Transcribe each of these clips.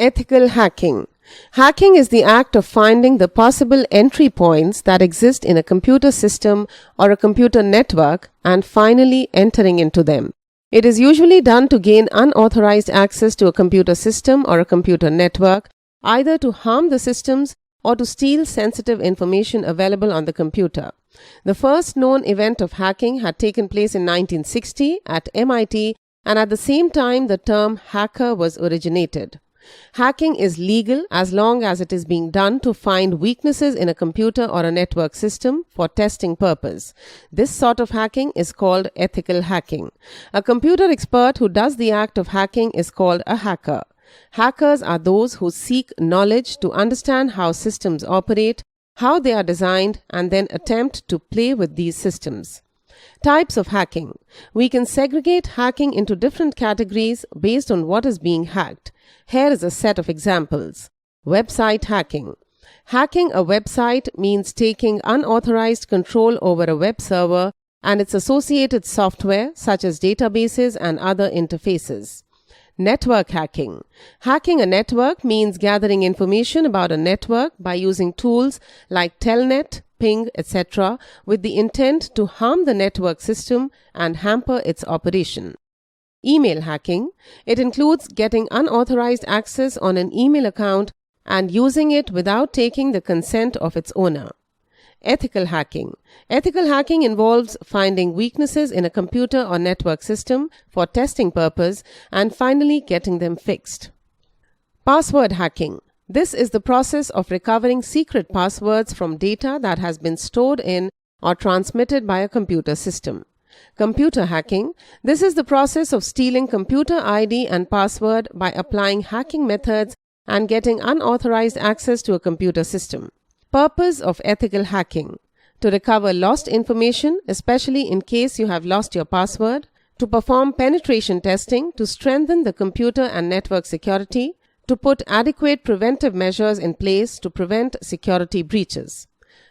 Ethical hacking. Hacking is the act of finding the possible entry points that exist in a computer system or a computer network and finally entering into them. It is usually done to gain unauthorized access to a computer system or a computer network, either to harm the systems or to steal sensitive information available on the computer. The first known event of hacking had taken place in 1960 at MIT, and at the same time the term hacker was originated. Hacking is legal as long as it is being done to find weaknesses in a computer or a network system for testing purpose. This sort of hacking is called ethical hacking. A computer expert who does the act of hacking is called a hacker. Hackers are those who seek knowledge to understand how systems operate, how they are designed, and then attempt to play with these systems. Types of hacking. We can segregate hacking into different categories based on what is being hacked. Here is a set of examples. Website hacking. Hacking a website means taking unauthorized control over a web server and its associated software such as databases and other interfaces. Network hacking. Hacking a network means gathering information about a network by using tools like Telnet, Ping, etc. with the intent to harm the network system and hamper its operation. Email hacking. It includes getting unauthorized access on an email account and using it without taking the consent of its owner. Ethical hacking. Ethical hacking involves finding weaknesses in a computer or network system for testing purpose and finally getting them fixed. Password hacking. This is the process of recovering secret passwords from data that has been stored in or transmitted by a computer system. Computer hacking. This is the process of stealing computer ID and password by applying hacking methods and getting unauthorized access to a computer system. Purpose of ethical hacking: to recover lost information, especially in case you have lost your password, to perform penetration testing to strengthen the computer and network security, to put adequate preventive measures in place to prevent security breaches.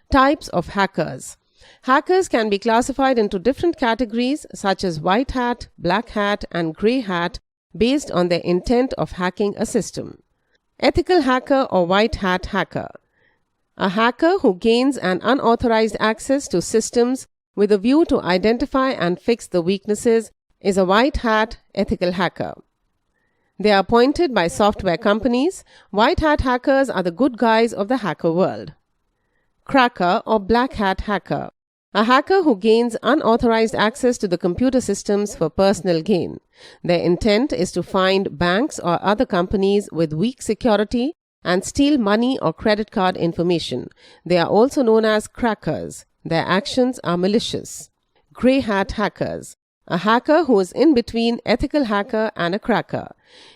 Types of hackers. Hackers can be classified into different categories such as white hat, black hat, and grey hat based on their intent of hacking a system. Ethical hacker or white hat hacker. A hacker who gains an unauthorized access to systems with a view to identify and fix the weaknesses is a white hat ethical hacker. They are appointed by software companies. White hat hackers are the good guys of the hacker world. Cracker or black hat hacker. A hacker who gains unauthorized access to the computer systems for personal gain. Their intent is to find banks or other companies with weak security and steal money or credit card information. They are also known as crackers. Their actions are malicious. Grey hat hackers. A hacker who is in between ethical hacker and a cracker.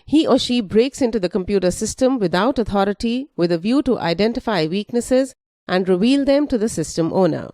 He or she breaks into the computer system without authority with a view to identify weaknesses and reveal them to the system owner.